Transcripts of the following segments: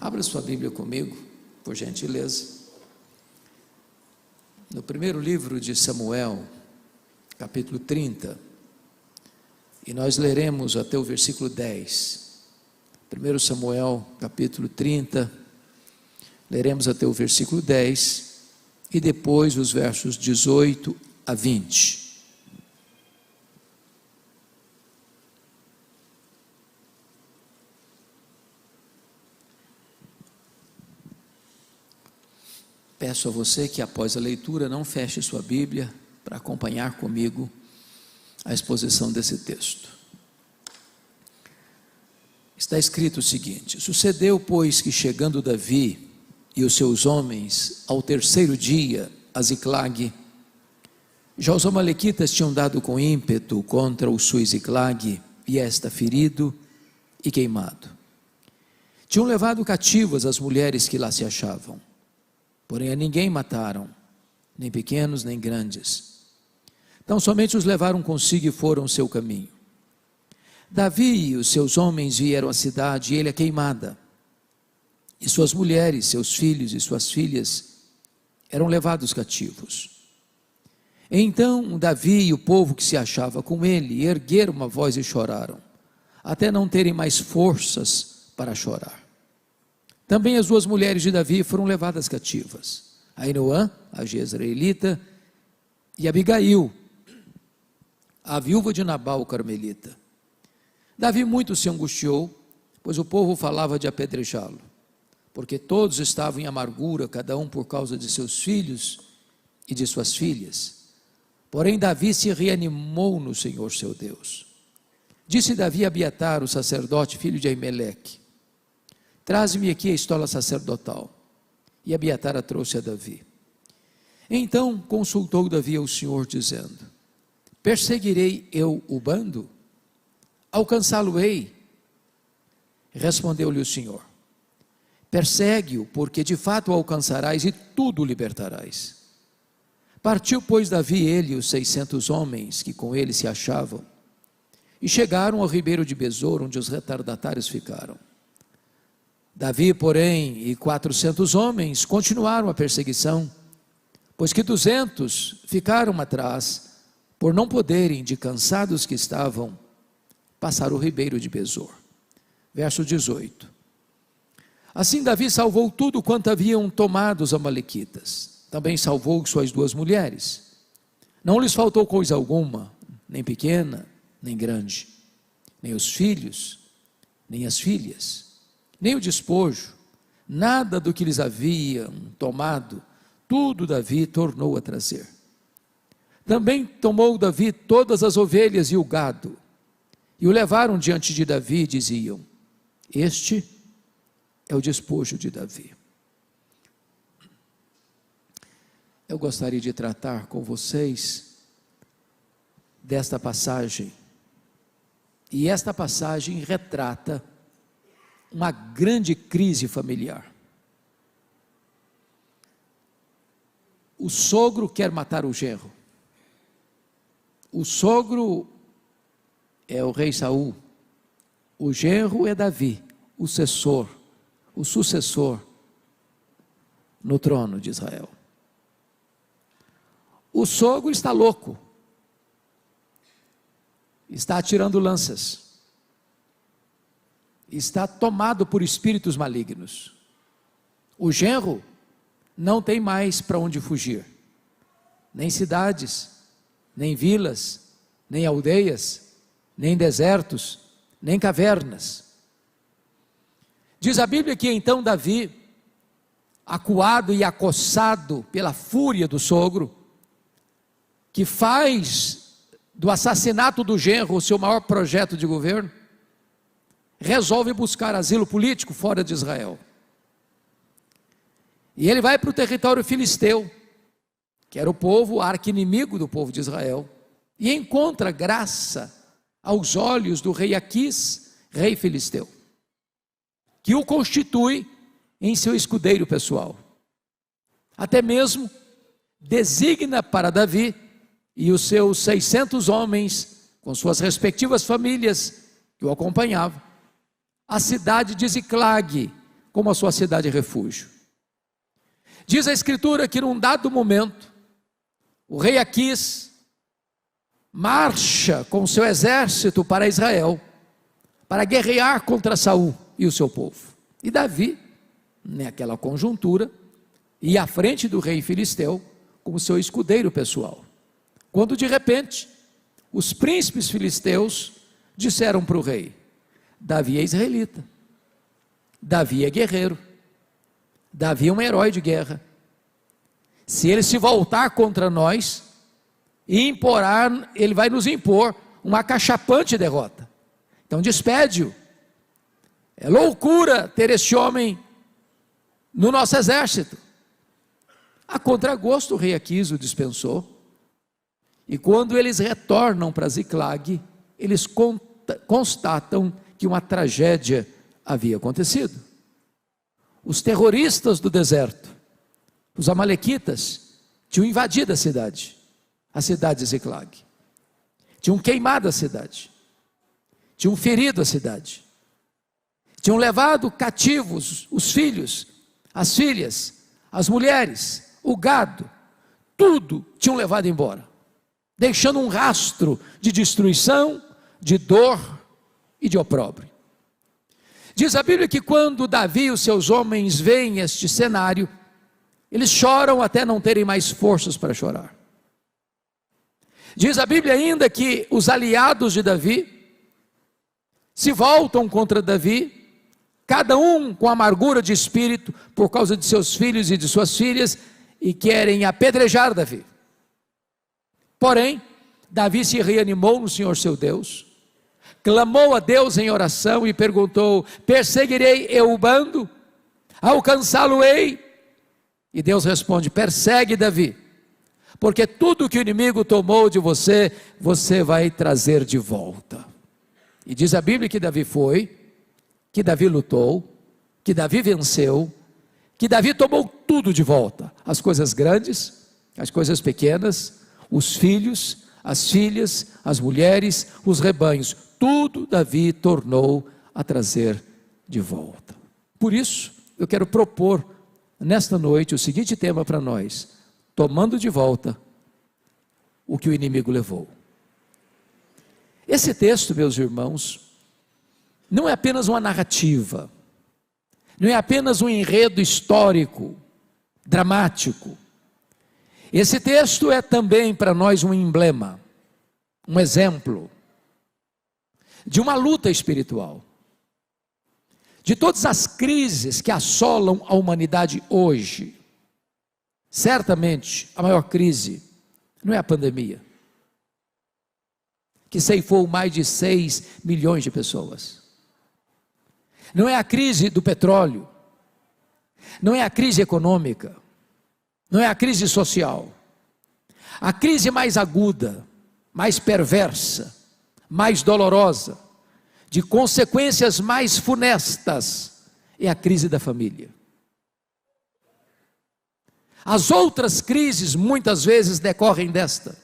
Abra sua Bíblia comigo, por gentileza. No primeiro livro de Samuel, capítulo 30, e nós leremos até o versículo 10. 1 Samuel, capítulo 30, leremos até o versículo 10, e depois os versos 18 a 20. Peço a você que após a leitura não feche sua Bíblia para acompanhar comigo a exposição desse texto. Está escrito o seguinte: sucedeu, pois, que chegando Davi e os seus homens ao terceiro dia a Ziclague, já os amalequitas tinham dado com ímpeto contra o sul Ziclague, e esta ferido e queimado. Tinham levado cativas as mulheres que lá se achavam, porém a ninguém mataram, nem pequenos nem grandes. Então somente os levaram consigo e foram o seu caminho. Davi e os seus homens vieram à cidade, e ele a queimada, e suas mulheres, seus filhos e suas filhas eram levados cativos. Então Davi e o povo que se achava com ele ergueram uma voz e choraram, até não terem mais forças para chorar. Também as duas mulheres de Davi foram levadas cativas, Ainoã, a jezreelita, e Abigail, a viúva de Nabal, o carmelita. Davi muito se angustiou, pois o povo falava de apedrejá-lo, porque todos estavam em amargura, cada um por causa de seus filhos e de suas filhas. Porém Davi se reanimou no Senhor seu Deus. Disse Davi a Abiatar, o sacerdote, filho de Aimeleque: traze-me aqui a estola sacerdotal. E Abiatar a trouxe a Davi. Então consultou Davi ao Senhor, dizendo: perseguirei eu o bando? Alcançá-lo-ei? Respondeu-lhe o Senhor: persegue-o, porque de fato o alcançarás e tudo o libertarás. Partiu, pois, Davi, ele e os 600 homens que com ele se achavam, e chegaram ao ribeiro de Besor, onde os retardatários ficaram. Davi, porém, e 400 homens continuaram a perseguição, pois que 200 ficaram atrás, por não poderem, de cansados que estavam, passar o ribeiro de Besor. Verso 18. Assim Davi salvou tudo quanto haviam tomado os amalequitas. Também salvou suas duas mulheres. Não lhes faltou coisa alguma, nem pequena, nem grande, nem os filhos, nem as filhas, nem o despojo, nada do que lhes haviam tomado, tudo Davi tornou a trazer. Também tomou Davi todas as ovelhas e o gado, e o levaram diante de Davi, e diziam: este é o despojo de Davi. Eu gostaria de tratar com vocês desta passagem, e esta passagem retrata uma grande crise familiar. O sogro quer matar o genro. O sogro é o rei Saul, o genro é Davi, o sucessor no trono de Israel. O sogro está louco, está atirando lanças, está tomado por espíritos malignos. O genro não tem mais para onde fugir, nem cidades, nem vilas, nem aldeias, nem desertos, nem cavernas. Diz a Bíblia que então Davi, acuado e acossado pela fúria do sogro, que faz do assassinato do genro o seu maior projeto de governo, resolve buscar asilo político fora de Israel. E ele vai para o território filisteu, que era o povo arqui-inimigo do povo de Israel, e encontra graça aos olhos do rei Aquis, rei filisteu, que o constitui em seu escudeiro pessoal. Até mesmo designa para Davi e os seus 600 homens, com suas respectivas famílias que o acompanhavam, a cidade de Ziclague, como a sua cidade refúgio. Diz a Escritura que num dado momento, o rei Aquis marcha com seu exército para Israel, para guerrear contra Saul e o seu povo. E Davi, naquela conjuntura, ia à frente do rei filisteu como seu escudeiro pessoal. Quando de repente, os príncipes filisteus disseram para o rei: Davi é israelita, Davi é guerreiro, Davi é um herói de guerra. Se ele se voltar contra nós, ele vai nos impor uma acachapante derrota. Então despede-o. É loucura ter este homem no nosso exército. A contragosto, o rei Aquis o dispensou. E quando eles retornam para Ziclag, eles constatam que uma tragédia havia acontecido. Os terroristas do deserto, os amalequitas, tinham invadido a cidade de Ziclag. Tinham queimado a cidade. Tinham ferido a cidade. Tinham levado cativos os filhos, as filhas, as mulheres, o gado, tudo tinham levado embora, deixando um rastro de destruição, de dor e de opróbrio. Diz a Bíblia que quando Davi e os seus homens veem este cenário, eles choram até não terem mais forças para chorar. Diz a Bíblia ainda que os aliados de Davi se voltam contra Davi, cada um com amargura de espírito por causa de seus filhos e de suas filhas, e querem apedrejar Davi. Porém, Davi se reanimou no Senhor seu Deus, clamou a Deus em oração e perguntou: perseguirei eu o bando? Alcançá-lo-ei? E Deus responde: persegue Davi, porque tudo que o inimigo tomou de você, você vai trazer de volta. E diz a Bíblia que Davi foi, que Davi lutou, que Davi venceu, que Davi tomou tudo de volta: as coisas grandes, as coisas pequenas, os filhos, as filhas, as mulheres, os rebanhos, tudo Davi tornou a trazer de volta. Por isso, eu quero propor nesta noite o seguinte tema para nós: tomando de volta o que o inimigo levou. Esse texto, meus irmãos, não é apenas uma narrativa, não é apenas um enredo histórico, dramático. Esse texto é também para nós um emblema, um exemplo de uma luta espiritual, de todas as crises que assolam a humanidade hoje. Certamente a maior crise não é a pandemia, que ceifou mais de 6 milhões de pessoas. Não é a crise do petróleo, não é a crise econômica, não é a crise social. A crise mais aguda, mais perversa, mais dolorosa, de consequências mais funestas, é a crise da família. As outras crises muitas vezes decorrem desta.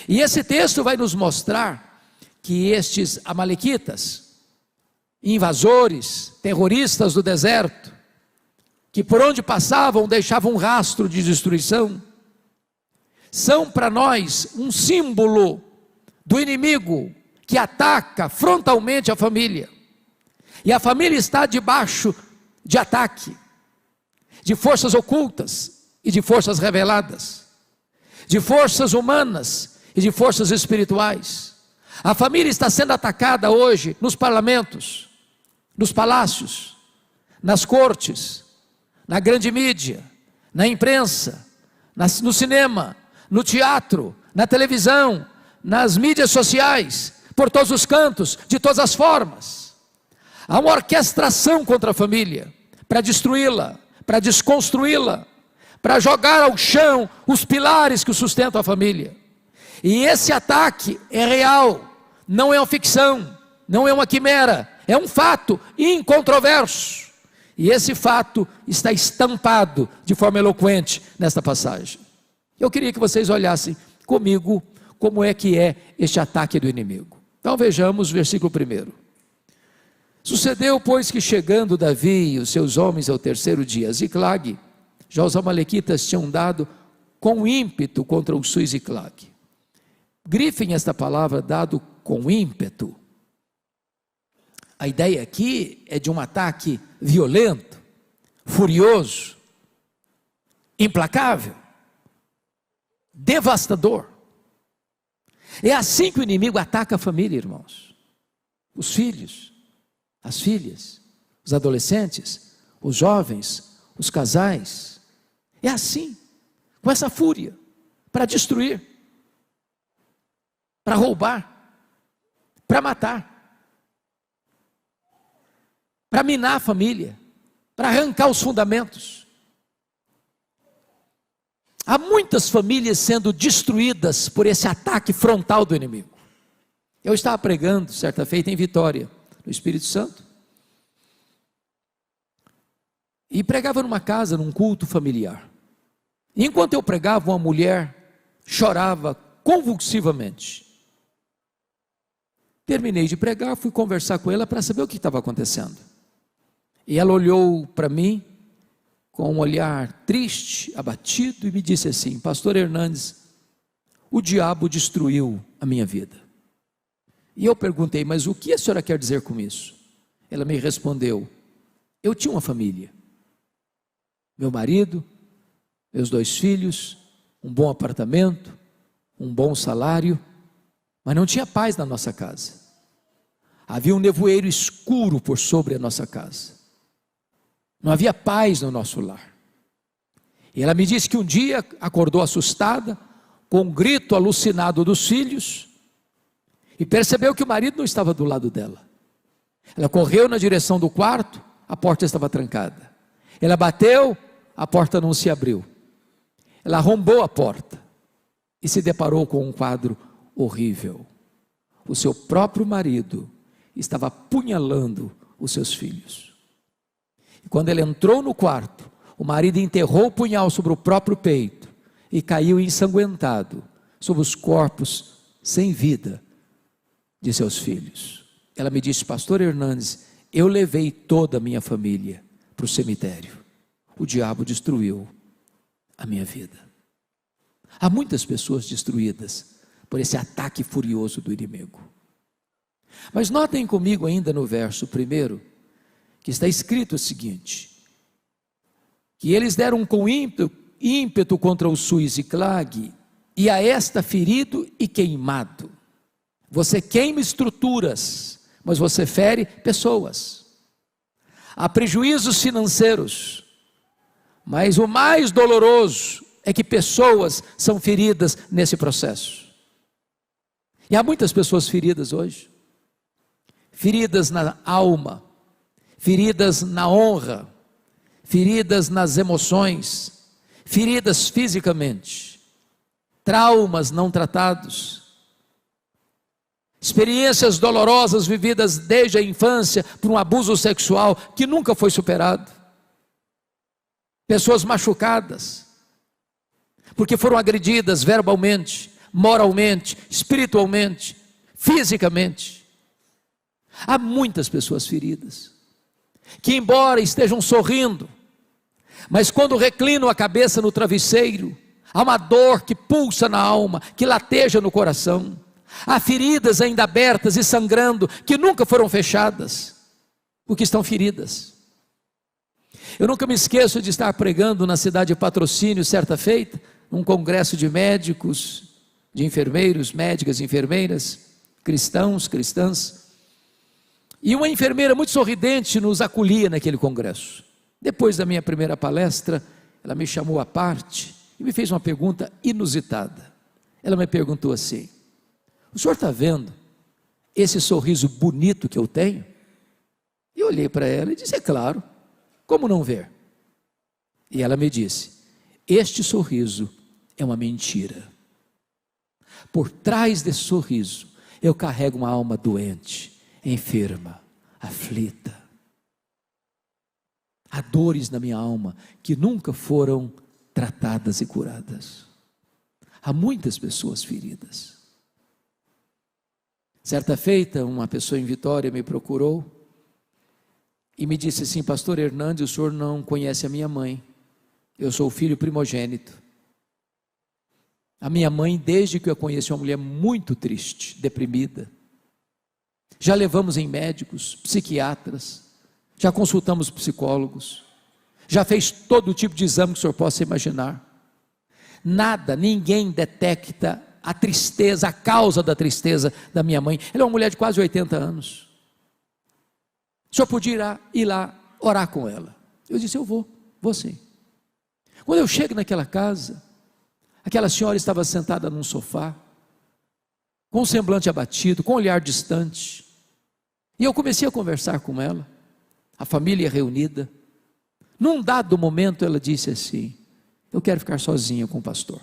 E esse texto vai nos mostrar que estes amalequitas, invasores, terroristas do deserto, que por onde passavam deixavam um rastro de destruição, são para nós um símbolo do inimigo que ataca frontalmente a família. E a família está debaixo de ataque, de forças ocultas e de forças reveladas, de forças humanas e de forças espirituais. A família está sendo atacada hoje nos parlamentos, nos palácios, nas cortes, na grande mídia, na imprensa, no cinema, no teatro, na televisão, nas mídias sociais, por todos os cantos, de todas as formas. Há uma orquestração contra a família, para destruí-la, para desconstruí-la, para jogar ao chão os pilares que sustentam a família. E esse ataque é real, não é uma ficção, não é uma quimera, é um fato incontroverso. E esse fato está estampado de forma eloquente nesta passagem. Eu queria que vocês olhassem comigo como é que é este ataque do inimigo. Então vejamos o versículo 1. Sucedeu, pois, que chegando Davi e os seus homens ao terceiro dia a Ziclag, já os amalequitas tinham dado com ímpeto contra o sul Ziclag. Grifem esta palavra, dado com ímpeto. A ideia aqui é de um ataque violento, furioso, implacável, devastador. É assim que o inimigo ataca a família, irmãos. Os filhos, as filhas, os adolescentes, os jovens, os casais. É assim, com essa fúria, para destruir, para roubar, para matar, para minar a família, para arrancar os fundamentos. Há muitas famílias sendo destruídas por esse ataque frontal do inimigo. Eu estava pregando certa feita em Vitória, no Espírito Santo, e pregava numa casa, num culto familiar. E enquanto eu pregava, uma mulher chorava convulsivamente. Terminei de pregar, fui conversar com ela para saber o que estava acontecendo. E ela olhou para mim com um olhar triste, abatido, e me disse assim: Pastor Hernandes, o diabo destruiu a minha vida. E eu perguntei: mas o que a senhora quer dizer com isso? Ela me respondeu: eu tinha uma família, meu marido, meus 2 filhos, um bom apartamento, um bom salário, mas não tinha paz na nossa casa. Havia um nevoeiro escuro por sobre a nossa casa. Não havia paz no nosso lar. E ela me disse que um dia acordou assustada, com um grito alucinado dos filhos, e percebeu que o marido não estava do lado dela. Ela correu na direção do quarto, a porta estava trancada. Ela bateu, a porta não se abriu. Ela arrombou a porta e se deparou com um quadro horrível. O seu próprio marido estava apunhalando os seus filhos. E quando ela entrou no quarto, o marido enterrou o punhal sobre o próprio peito e caiu ensanguentado sobre os corpos sem vida de seus filhos. Ela me disse: Pastor Hernandes, eu levei toda a minha família para o cemitério. O diabo destruiu a minha vida. Há muitas pessoas destruídas por esse ataque furioso do inimigo. Mas notem comigo ainda no verso 1, que está escrito o seguinte: que eles deram com ímpeto contra o sul Ziclag, e a esta ferido e queimado. Você queima estruturas, mas você fere pessoas. Há prejuízos financeiros, mas o mais doloroso é que pessoas são feridas nesse processo. E há muitas pessoas feridas hoje, feridas na alma, feridas na honra, feridas nas emoções, feridas fisicamente, traumas não tratados, experiências dolorosas vividas desde a infância por um abuso sexual que nunca foi superado, pessoas machucadas, porque foram agredidas verbalmente, moralmente, espiritualmente, fisicamente. Há muitas pessoas feridas, que embora estejam sorrindo, mas quando reclinam a cabeça no travesseiro, há uma dor que pulsa na alma, que lateja no coração. Há feridas ainda abertas e sangrando, que nunca foram fechadas, porque estão feridas. Eu nunca me esqueço de estar pregando na cidade de Patrocínio, certa feita, num congresso de médicos, de enfermeiros, médicas, enfermeiras, cristãos, cristãs, e uma enfermeira muito sorridente nos acolhia naquele congresso. Depois da minha primeira palestra, ela me chamou à parte e me fez uma pergunta inusitada. Ela me perguntou assim: o senhor está vendo esse sorriso bonito que eu tenho? E eu olhei para ela e disse: é claro, como não ver? E ela me disse: este sorriso é uma mentira. Por trás desse sorriso, eu carrego uma alma doente, enferma, aflita. Há dores na minha alma que nunca foram tratadas e curadas. Há muitas pessoas feridas. Certa feita, uma pessoa em Vitória me procurou e me disse assim: pastor Hernandes, o senhor não conhece a minha mãe, eu sou o filho primogênito. A minha mãe, desde que eu a conheci, é uma mulher muito triste, deprimida. Já levamos em médicos, psiquiatras, já consultamos psicólogos, já fez todo tipo de exame que o senhor possa imaginar. Nada, ninguém detecta a tristeza, a causa da tristeza da minha mãe. Ela é uma mulher de quase 80 anos. O senhor podia ir lá orar com ela? Eu disse: eu vou sim. Quando eu chego naquela casa, aquela senhora estava sentada num sofá, com um semblante abatido, com um olhar distante, e eu comecei a conversar com ela, a família reunida. Num dado momento ela disse assim: eu quero ficar sozinha com o pastor.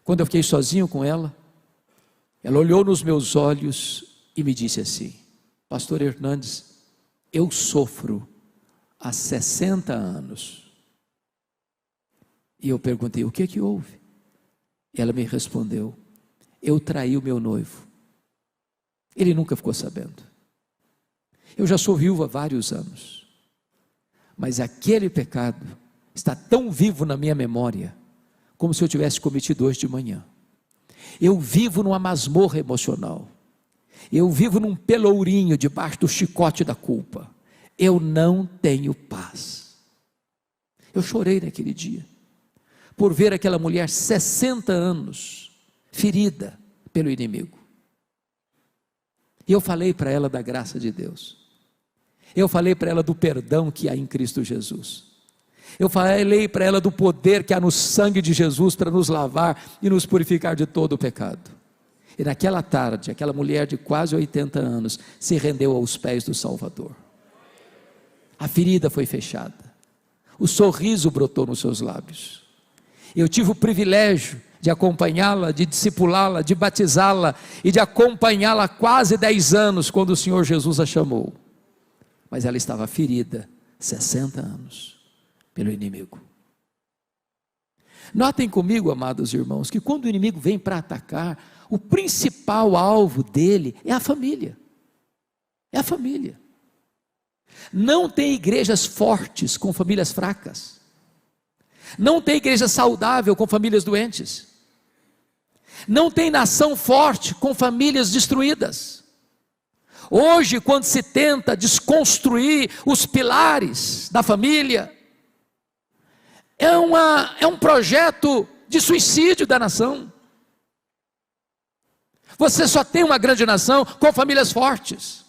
Quando eu fiquei sozinho com ela olhou nos meus olhos e me disse assim: pastor Hernandes, eu sofro há 60 anos. E eu perguntei: o que houve? Ela me respondeu: eu traí o meu noivo. Ele nunca ficou sabendo. Eu já sou viúva há vários anos, mas aquele pecado está tão vivo na minha memória, como se eu tivesse cometido hoje de manhã. Eu vivo numa masmorra emocional, eu vivo num pelourinho debaixo do chicote da culpa. Eu não tenho paz. Eu chorei naquele dia, por ver aquela mulher 60 anos, ferida pelo inimigo. E eu falei para ela da graça de Deus, eu falei para ela do perdão que há em Cristo Jesus, eu falei para ela do poder que há no sangue de Jesus para nos lavar e nos purificar de todo o pecado. E naquela tarde, aquela mulher de quase 80 anos se rendeu aos pés do Salvador. A ferida foi fechada, o sorriso brotou nos seus lábios. Eu tive o privilégio de acompanhá-la, de discipulá-la, de batizá-la e de acompanhá-la há quase 10 anos, quando o Senhor Jesus a chamou. Mas ela estava ferida 60 anos pelo inimigo. Notem comigo, amados irmãos, que quando o inimigo vem para atacar, o principal alvo dele é a família. É a família. Não tem igrejas fortes com famílias fracas. Não tem igreja saudável com famílias doentes. Não tem nação forte com famílias destruídas. Hoje, quando se tenta desconstruir os pilares da família, é um projeto de suicídio da nação. Você só tem uma grande nação com famílias fortes.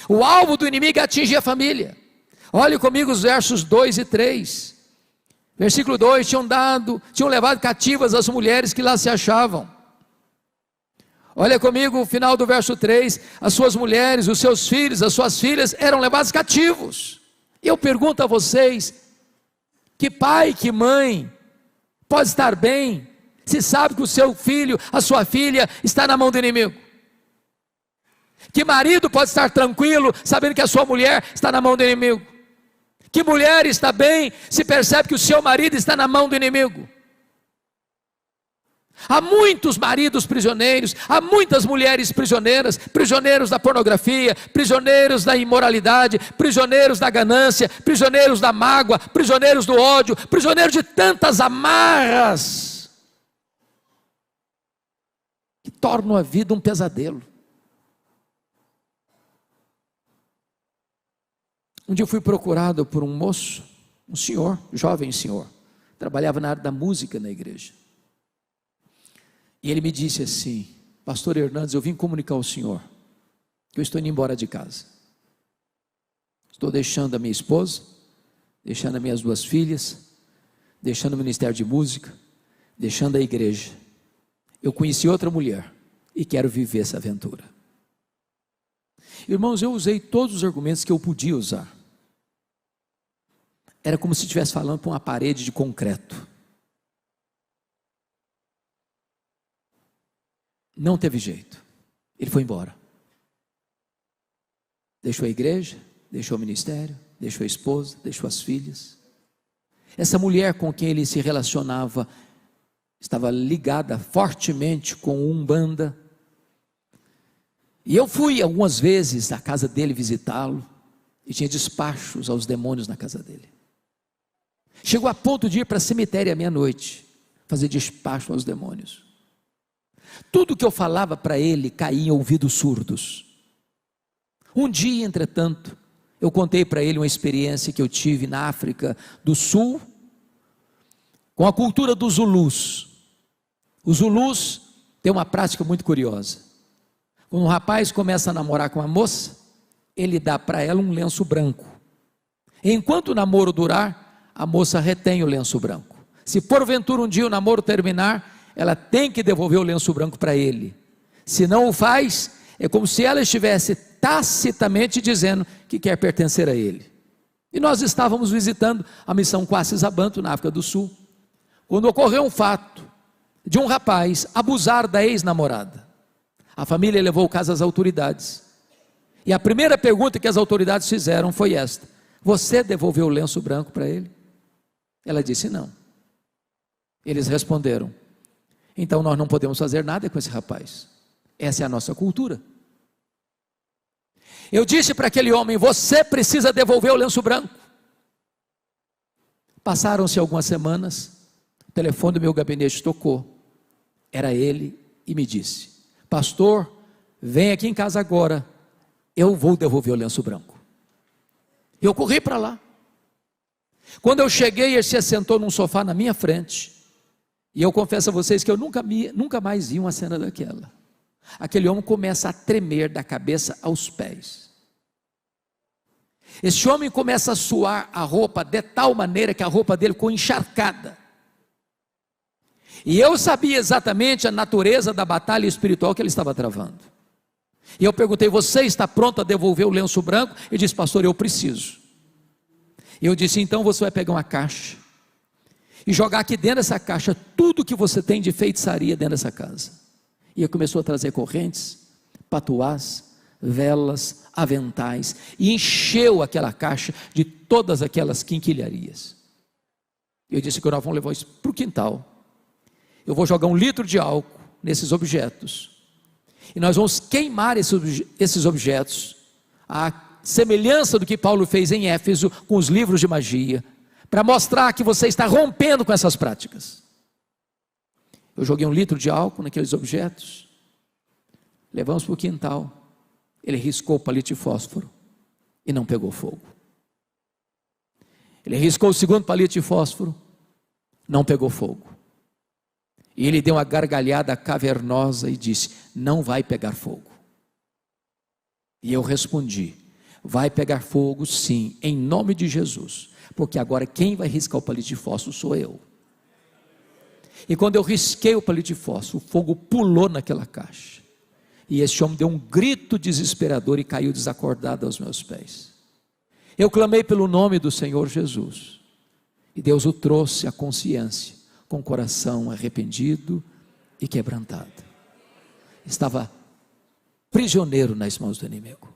O alvo do inimigo é atingir a família. Olhe comigo os versos 2 e 3. Versículo 2: tinham levado cativas as mulheres que lá se achavam. Olha comigo o final do verso 3: as suas mulheres, os seus filhos, as suas filhas eram levados cativos. Eu pergunto a vocês: que pai, que mãe pode estar bem se sabe que o seu filho, a sua filha está na mão do inimigo? Que marido pode estar tranquilo sabendo que a sua mulher está na mão do inimigo? Que mulher está bem se percebe que o seu marido está na mão do inimigo? Há muitos maridos prisioneiros, há muitas mulheres prisioneiras, prisioneiros da pornografia, prisioneiros da imoralidade, prisioneiros da ganância, prisioneiros da mágoa, prisioneiros do ódio, prisioneiros de tantas amarras que tornam a vida um pesadelo. Um dia eu fui procurado por um moço, um senhor, jovem senhor, trabalhava na área da música na igreja. E ele me disse assim: pastor Hernandes, eu vim comunicar ao senhor que eu estou indo embora de casa. Estou deixando a minha esposa, deixando as minhas 2 filhas, deixando o ministério de música, deixando a igreja. Eu conheci outra mulher e quero viver essa aventura. Irmãos, eu usei todos os argumentos que eu podia usar. Era como se estivesse falando para uma parede de concreto. Não teve jeito. Ele foi embora. Deixou a igreja, deixou o ministério, deixou a esposa, deixou as filhas. Essa mulher com quem ele se relacionava estava ligada fortemente com Umbanda. E eu fui algumas vezes à casa dele visitá-lo, e tinha despachos aos demônios na casa dele. Chegou a ponto de ir para o cemitério à meia-noite, fazer despacho aos demônios. Tudo que eu falava para ele caía em ouvidos surdos. Um dia, entretanto, eu contei para ele uma experiência que eu tive na África do Sul, com a cultura dos Zulus. Os Zulus têm uma prática muito curiosa. Quando um rapaz começa a namorar com uma moça, ele dá para ela um lenço branco. Enquanto o namoro durar, a moça retém o lenço branco. Se porventura um dia o namoro terminar, ela tem que devolver o lenço branco para ele. Se não o faz, é como se ela estivesse tacitamente dizendo que quer pertencer a ele. E nós estávamos visitando a missão Kwasi-Zabanto na África do Sul, quando ocorreu um fato de um rapaz abusar da ex-namorada. A família levou o caso às autoridades. E a primeira pergunta que as autoridades fizeram foi esta: você devolveu o lenço branco para ele? Ela disse não. Eles responderam: então nós não podemos fazer nada com esse rapaz. Essa é a nossa cultura. Eu disse para aquele homem: você precisa devolver o lenço branco. Passaram-se algumas semanas, o telefone do meu gabinete tocou. Era ele e me disse: pastor, vem aqui em casa agora, eu vou devolver o lenço branco. Eu corri para lá. Quando eu cheguei, ele se assentou num sofá na minha frente, e eu confesso a vocês que eu nunca mais vi uma cena daquela. Aquele homem começa a tremer da cabeça aos pés. Esse homem começa a suar a roupa de tal maneira que a roupa dele ficou encharcada. E eu sabia exatamente a natureza da batalha espiritual que ele estava travando. E eu perguntei: você está pronto a devolver o lenço branco? Ele disse: pastor, eu preciso. E eu disse: então você vai pegar uma caixa e jogar aqui dentro dessa caixa tudo que você tem de feitiçaria dentro dessa casa. E ele começou a trazer correntes, patuás, velas, aventais, e encheu aquela caixa de todas aquelas quinquilharias. Eu disse que nós vamos levar isso para o quintal. Eu vou jogar 1 litro de álcool nesses objetos, e nós vamos queimar esses objetos, a semelhança do que Paulo fez em Éfeso com os livros de magia, para mostrar que você está rompendo com essas práticas. Eu joguei 1 litro de álcool naqueles objetos, levamos para o quintal. Ele riscou o palito de fósforo e não pegou fogo. Ele riscou o segundo palito de fósforo, não pegou fogo. E ele deu uma gargalhada cavernosa e disse: não vai pegar fogo. E eu respondi: vai pegar fogo sim, em nome de Jesus, porque agora quem vai riscar o palito de fósforo sou eu. E quando eu risquei o palito de fósforo, o fogo pulou naquela caixa, e esse homem deu um grito desesperador e caiu desacordado aos meus pés. Eu clamei pelo nome do Senhor Jesus, e Deus o trouxe à consciência, com o coração arrependido e quebrantado. Estava prisioneiro nas mãos do inimigo.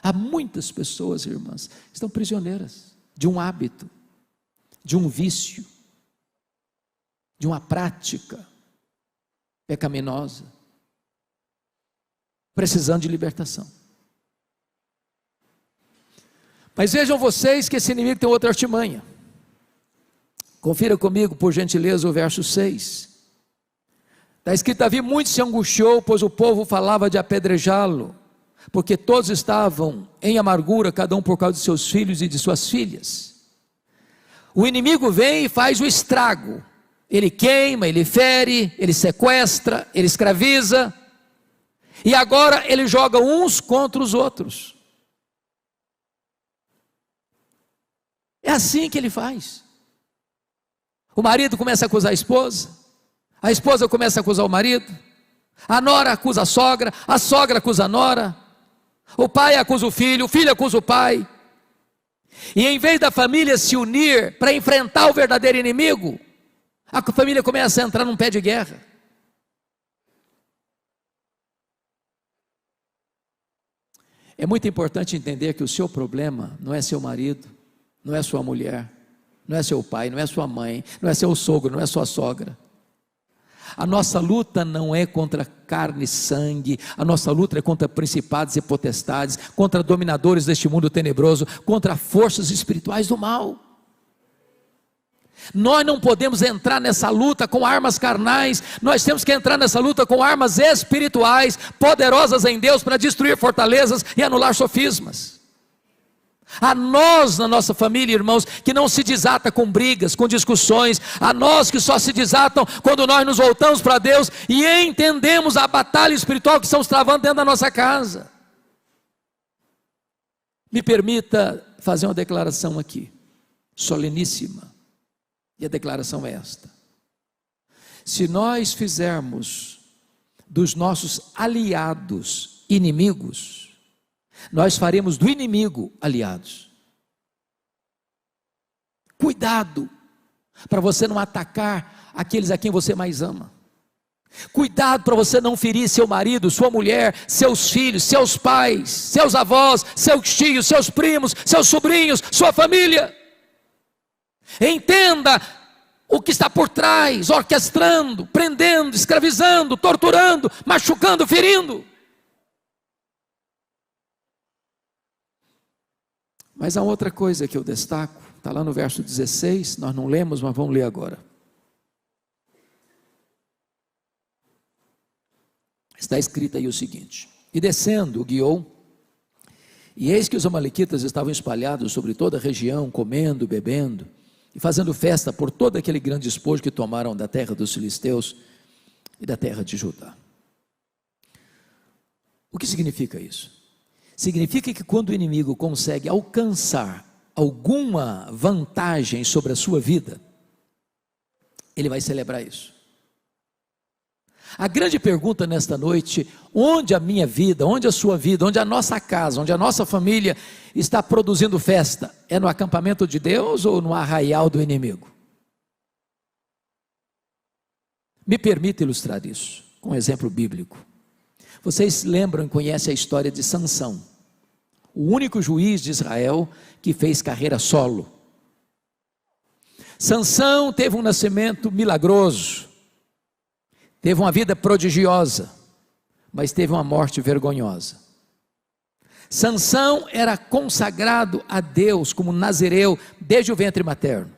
Há muitas pessoas, irmãs, que estão prisioneiras de um hábito, de um vício, de uma prática pecaminosa, precisando de libertação. Mas vejam vocês que esse inimigo tem outra artimanha. Confira comigo, por gentileza, o verso 6. Está escrito: Davi muito se angustiou, pois o povo falava de apedrejá-lo, porque todos estavam em amargura, cada um por causa de seus filhos e de suas filhas. O inimigo vem e faz o estrago. Ele queima, ele fere, ele sequestra, ele escraviza, e agora ele joga uns contra os outros. É assim que ele faz. O marido começa a acusar a esposa começa a acusar o marido, a nora acusa a sogra acusa a nora, o pai acusa o filho acusa o pai, e em vez da família se unir para enfrentar o verdadeiro inimigo, a família começa a entrar num pé de guerra. É muito importante entender que o seu problema não é seu marido, não é sua mulher, não é seu pai, não é sua mãe, não é seu sogro, não é sua sogra. A nossa luta não é contra carne e sangue, a nossa luta é contra principados e potestades, contra dominadores deste mundo tenebroso, contra forças espirituais do mal. Nós não podemos entrar nessa luta com armas carnais, nós temos que entrar nessa luta com armas espirituais, poderosas em Deus para destruir fortalezas e anular sofismas. A nós, na nossa família, irmãos, que não se desata com brigas, com discussões, a nós que só se desatam quando nós nos voltamos para Deus e entendemos a batalha espiritual que estamos travando dentro da nossa casa. Me permita fazer uma declaração aqui, soleníssima, e a declaração é esta: se nós fizermos dos nossos aliados inimigos, nós faremos do inimigo aliados. Cuidado, para você não atacar aqueles a quem você mais ama. Cuidado para você não ferir seu marido, sua mulher, seus filhos, seus pais, seus avós, seus tios, seus primos, seus sobrinhos, sua família. Entenda o que está por trás, orquestrando, prendendo, escravizando, torturando, machucando, ferindo. Mas há outra coisa que eu destaco, está lá no verso 16, nós não lemos, mas vamos ler agora. Está escrito aí o seguinte: e descendo, guiou, e eis que os amalequitas estavam espalhados sobre toda a região, comendo, bebendo, e fazendo festa por todo aquele grande despojo que tomaram da terra dos filisteus e da terra de Judá. O que significa isso? Significa que quando o inimigo consegue alcançar alguma vantagem sobre a sua vida, ele vai celebrar isso. A grande pergunta nesta noite: onde a minha vida, onde a sua vida, onde a nossa casa, onde a nossa família está produzindo festa? É no acampamento de Deus ou no arraial do inimigo? Me permita ilustrar isso com um exemplo bíblico. Vocês lembram e conhecem a história de Sansão, o único juiz de Israel que fez carreira solo. Sansão teve um nascimento milagroso, teve uma vida prodigiosa, mas teve uma morte vergonhosa. Sansão era consagrado a Deus como nazireu desde o ventre materno,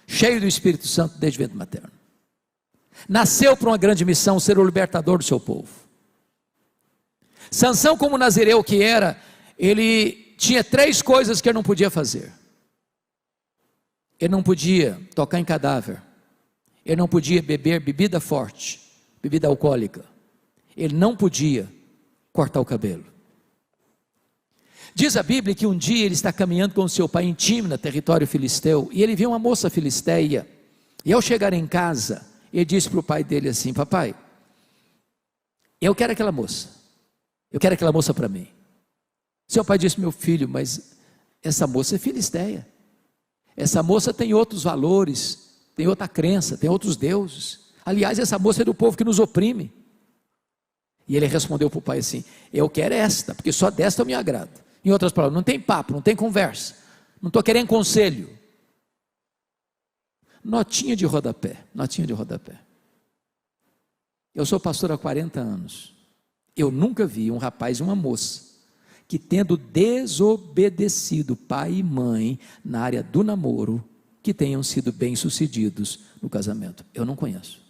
cheio do Espírito Santo desde o ventre materno. Nasceu para uma grande missão, ser o libertador do seu povo. Sansão, como nazireu que era, ele tinha 3 coisas que ele não podia fazer. Ele não podia tocar em cadáver, ele não podia beber bebida forte, bebida alcoólica, ele não podia cortar o cabelo. Diz a Bíblia que um dia ele está caminhando com seu pai em Tímna, território filisteu, e ele viu uma moça filisteia, e ao chegar em casa, ele disse para o pai dele assim: papai, eu quero aquela moça para mim. Seu pai disse: meu filho, mas essa moça é filisteia, essa moça tem outros valores, tem outra crença, tem outros deuses, aliás essa moça é do povo que nos oprime. E ele respondeu para o pai assim: eu quero esta, porque só desta eu me agrado. Em outras palavras, não tem papo, não tem conversa, não estou querendo conselho. Notinha de rodapé. Eu sou pastor há 40 anos, eu nunca vi um rapaz e uma moça que, tendo desobedecido pai e mãe na área do namoro, que tenham sido bem-sucedidos no casamento. Eu não conheço.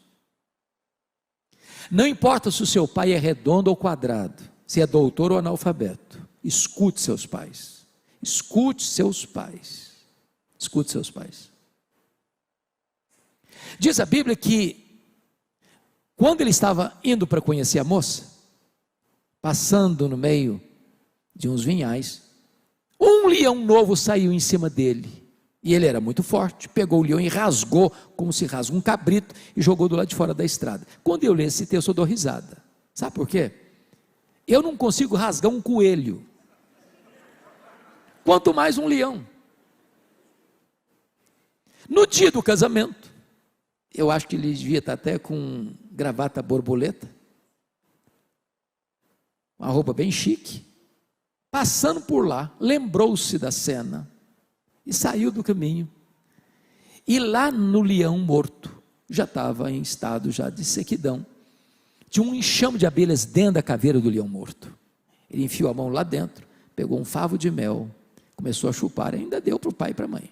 Não importa se o seu pai é redondo ou quadrado, se é doutor ou analfabeto, escute seus pais. Diz a Bíblia que, quando ele estava indo para conhecer a moça, passando no meio de uns vinhais, um leão novo saiu em cima dele, e ele era muito forte, pegou o leão e rasgou, como se rasga um cabrito, e jogou do lado de fora da estrada. Quando eu leio esse texto, eu dou risada. Sabe por quê? Eu não consigo rasgar um coelho, quanto mais um leão. No dia do casamento, eu acho que ele devia estar até com gravata borboleta, uma roupa bem chique, passando por lá, lembrou-se da cena, e saiu do caminho, e lá no leão morto, já estava em estado já de sequidão. Tinha um enxame de abelhas dentro da caveira do leão morto. Ele enfiou a mão lá dentro, pegou um favo de mel, começou a chupar, ainda deu para o pai e para a mãe.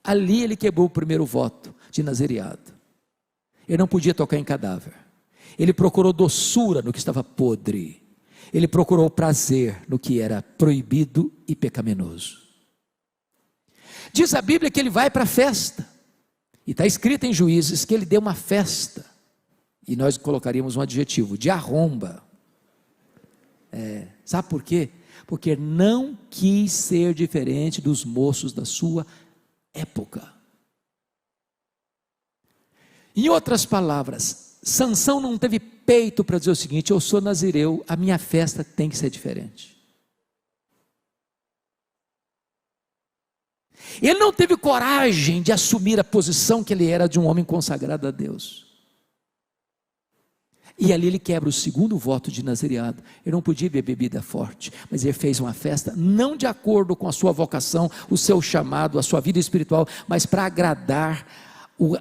Ali ele quebrou o primeiro voto de nazereado. Ele não podia tocar em cadáver. Ele procurou doçura no que estava podre. Ele procurou prazer no que era proibido e pecaminoso. Diz a Bíblia que ele vai para a festa. E está escrito em Juízes que ele deu uma festa. E nós colocaríamos um adjetivo, de arromba. Sabe por quê? Porque não quis ser diferente dos moços da sua época. Em outras palavras, Sansão não teve peito para dizer o seguinte: eu sou nazireu, a minha festa tem que ser diferente. Ele não teve coragem de assumir a posição que ele era de um homem consagrado a Deus. E ali ele quebra o segundo voto de nazereado. Ele não podia beber bebida forte, mas ele fez uma festa não de acordo com a sua vocação, o seu chamado, a sua vida espiritual, mas para agradar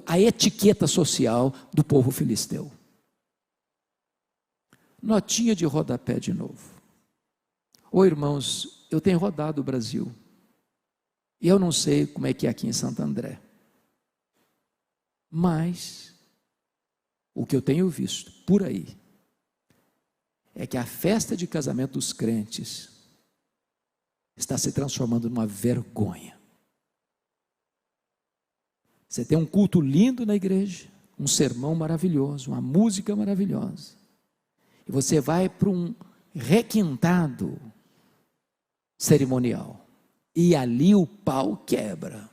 a etiqueta social do povo filisteu. Notinha de rodapé de novo. Ô irmãos, eu tenho rodado o Brasil. E eu não sei como é que é aqui em Santo André. Mas o que eu tenho visto por aí é que a festa de casamento dos crentes está se transformando numa vergonha. Você tem um culto lindo na igreja, um sermão maravilhoso, uma música maravilhosa, e você vai para um requintado cerimonial, e ali o pau quebra.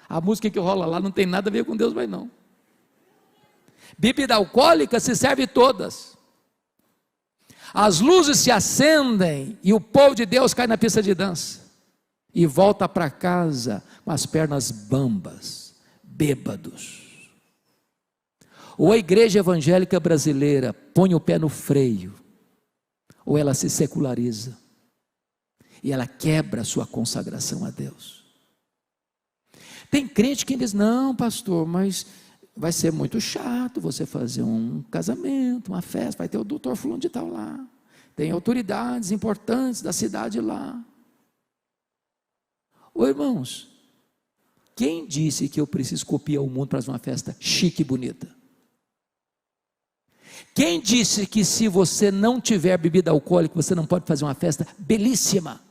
A música que rola lá não tem nada a ver com Deus, mas não. Bebida alcoólica se serve todas. As luzes se acendem e o povo de Deus cai na pista de dança e volta para casa com as pernas bambas, bêbados. Ou a igreja evangélica brasileira põe o pé no freio, ou ela se seculariza e ela quebra a sua consagração a Deus. Tem crente que diz: não, pastor, mas vai ser muito chato você fazer um casamento, uma festa, vai ter o doutor fulano de tal lá, tem autoridades importantes da cidade lá. Ô irmãos, quem disse que eu preciso copiar o mundo para fazer uma festa chique e bonita? Quem disse que se você não tiver bebida alcoólica, você não pode fazer uma festa belíssima?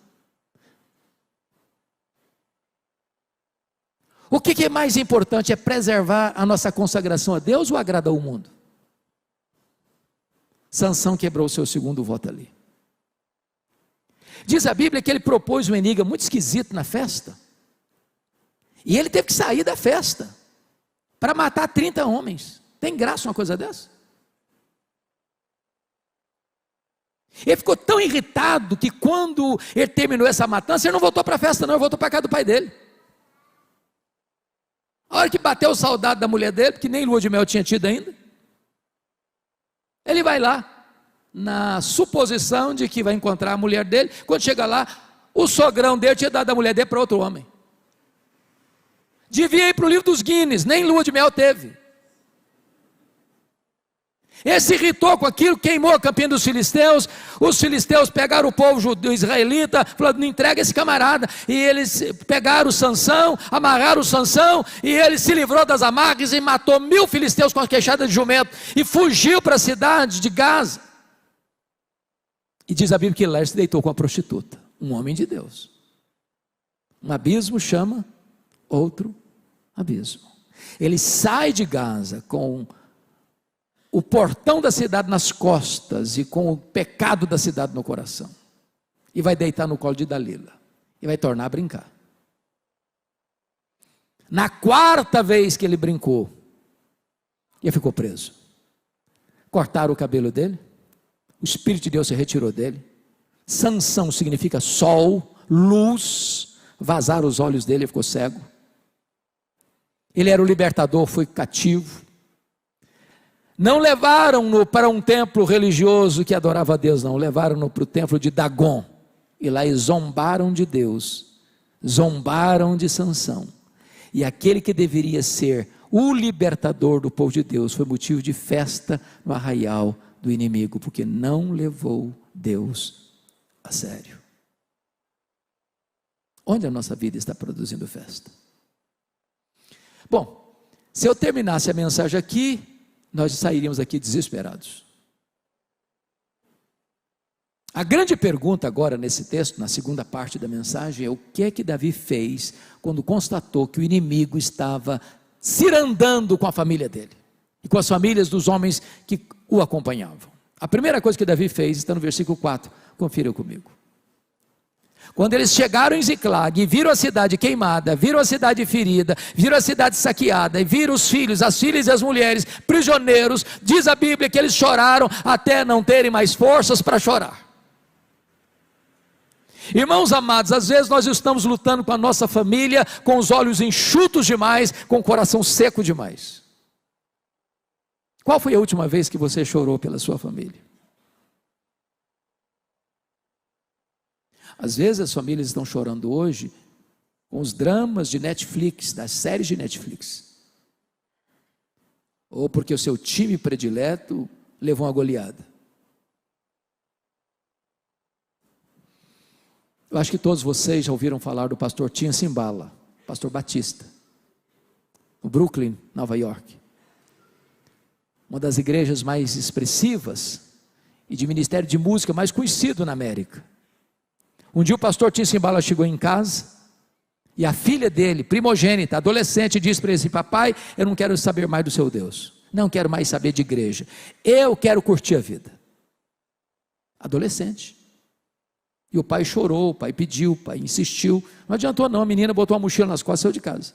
O que é mais importante? É preservar a nossa consagração a Deus ou agradar o mundo? Sansão quebrou o seu segundo voto ali. Diz a Bíblia que ele propôs um enigma muito esquisito na festa. E ele teve que sair da festa para matar 30 homens. Tem graça uma coisa dessa? Ele ficou tão irritado que quando ele terminou essa matança, ele não voltou para a festa não, ele voltou para a casa do pai dele. A hora que bateu o saudade da mulher dele, porque nem lua de mel tinha tido ainda, ele vai lá, na suposição de que vai encontrar a mulher dele. Quando chega lá, o sogrão dele tinha dado a mulher dele para outro homem. Devia ir para o livro dos Guinness, nem lua de mel teve. Ele se irritou com aquilo, queimou a campinha dos filisteus. Os filisteus pegaram o povo judeu israelita, falando: não entrega esse camarada. E eles pegaram Sansão, amarraram Sansão, e ele se livrou das amarras e matou 1000 filisteus com a queixada de jumento, e fugiu para a cidade de Gaza. E diz a Bíblia que lá ele se deitou com a prostituta, um homem de Deus. Um abismo chama outro abismo. Ele sai de Gaza com o portão da cidade nas costas e com o pecado da cidade no coração, e vai deitar no colo de Dalila e vai tornar a brincar. Na 4ª vez que ele brincou, ele ficou preso. Cortaram o cabelo dele, o Espírito de Deus se retirou dele. Sansão significa sol, luz. Vazaram os olhos dele, ele ficou cego. Ele era o libertador, foi cativo. Não levaram-no para um templo religioso que adorava a Deus, não. Levaram-no para o templo de Dagon. E lá eles zombaram de Deus. Zombaram de Sansão. E aquele que deveria ser o libertador do povo de Deus foi motivo de festa no arraial do inimigo, porque não levou Deus a sério. Onde a nossa vida está produzindo festa? Bom, se eu terminasse a mensagem aqui, nós sairíamos aqui desesperados. A grande pergunta agora nesse texto, na segunda parte da mensagem, é o que é que Davi fez quando constatou que o inimigo estava cirandando com a família dele e com as famílias dos homens que o acompanhavam. A primeira coisa que Davi fez está no versículo 4, confira comigo. Quando eles chegaram em Ziclag e viram a cidade queimada, viram a cidade ferida, viram a cidade saqueada, e viram os filhos, as filhas e as mulheres prisioneiros, diz a Bíblia que eles choraram até não terem mais forças para chorar. Irmãos amados, às vezes nós estamos lutando com a nossa família, com os olhos enxutos demais, com o coração seco demais. Qual foi a última vez que você chorou pela sua família? Às vezes as famílias estão chorando hoje com os dramas de Netflix, das séries de Netflix. Ou porque o seu time predileto levou uma goleada. Eu acho que todos vocês já ouviram falar do pastor Tim Simbala, pastor batista, no Brooklyn, Nova York. Uma das igrejas mais expressivas e de ministério de música mais conhecido na América. Um dia o pastor Tim Simbala chegou em casa e a filha dele, primogênita, adolescente, disse para ele assim: papai, eu não quero saber mais do seu Deus, não quero mais saber de igreja, eu quero curtir a vida. Adolescente. E o pai chorou, o pai pediu, o pai insistiu, não adiantou não, a menina botou uma mochila nas costas e saiu de casa.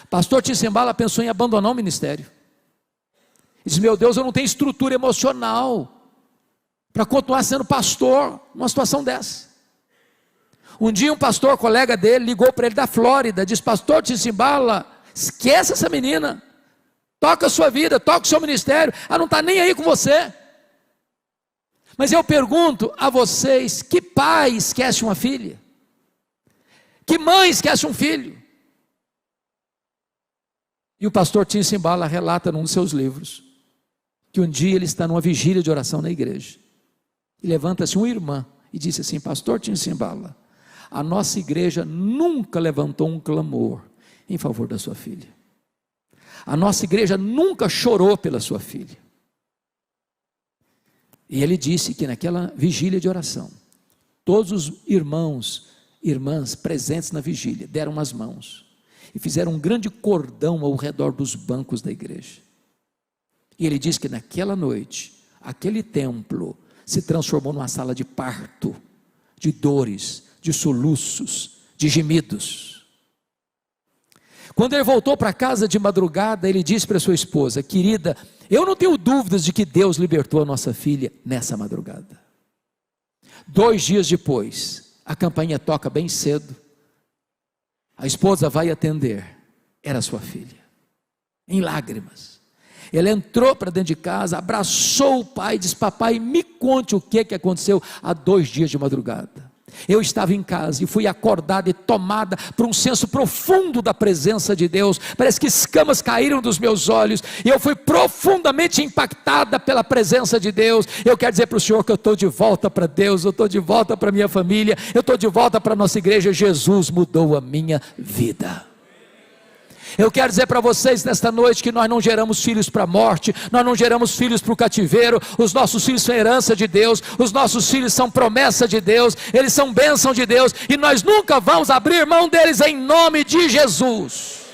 Pastor Tim Simbala pensou em abandonar o ministério. Ele disse: meu Deus, eu não tenho estrutura emocional para continuar sendo pastor numa situação dessa. Um dia um pastor, colega dele, ligou para ele da Flórida, disse: pastor Tim Simbala, esquece essa menina, toca a sua vida, toca o seu ministério, ela não está nem aí com você. Mas eu pergunto a vocês: que pai esquece uma filha? Que mãe esquece um filho? E o pastor Tim Simbala relata num dos seus livros que um dia ele está numa vigília de oração na igreja e levanta-se uma irmã e disse assim: pastor Tim Simbala, a nossa igreja nunca levantou um clamor em favor da sua filha, a nossa igreja nunca chorou pela sua filha. E ele disse que naquela vigília de oração, todos os irmãos e irmãs presentes na vigília deram as mãos e fizeram um grande cordão ao redor dos bancos da igreja. E ele disse que naquela noite, aquele templo se transformou numa sala de parto, de dores, de soluços, de gemidos. Quando ele voltou para casa de madrugada, ele disse para sua esposa: querida, eu não tenho dúvidas de que Deus libertou a nossa filha nessa madrugada. 2 dias depois, a campainha toca bem cedo, a esposa vai atender, era sua filha, em lágrimas. Ele entrou para dentro de casa, abraçou o pai e disse: papai, me conte o que aconteceu há 2 dias de madrugada. Eu estava em casa e fui acordada e tomada por um senso profundo da presença de Deus. Parece que escamas caíram dos meus olhos e eu fui profundamente impactada pela presença de Deus. Eu quero dizer para o Senhor que eu estou de volta para Deus, eu estou de volta para a minha família, eu estou de volta para a nossa igreja. Jesus mudou a minha vida. Eu quero dizer para vocês nesta noite que nós não geramos filhos para a morte, nós não geramos filhos para o cativeiro. Os nossos filhos são herança de Deus, os nossos filhos são promessa de Deus, eles são bênção de Deus, e nós nunca vamos abrir mão deles em nome de Jesus.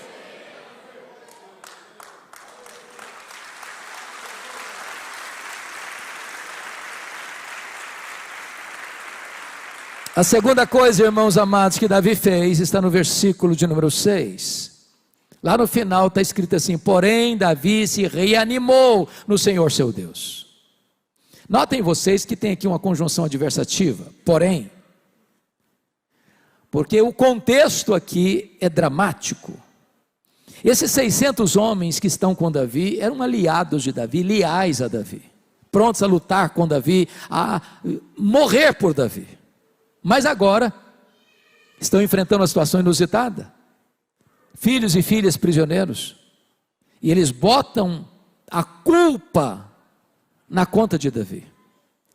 A segunda coisa, irmãos amados, que Davi fez está no versículo de número 6. Lá no final está escrito assim: porém Davi se reanimou no Senhor seu Deus. Notem vocês que tem aqui uma conjunção adversativa, porém, porque o contexto aqui é dramático. Esses 600 homens que estão com Davi eram aliados de Davi, leais a Davi, prontos a lutar com Davi, a morrer por Davi. Mas agora estão enfrentando uma situação inusitada. filhos e filhas prisioneiros, e eles botam a culpa na conta de Davi,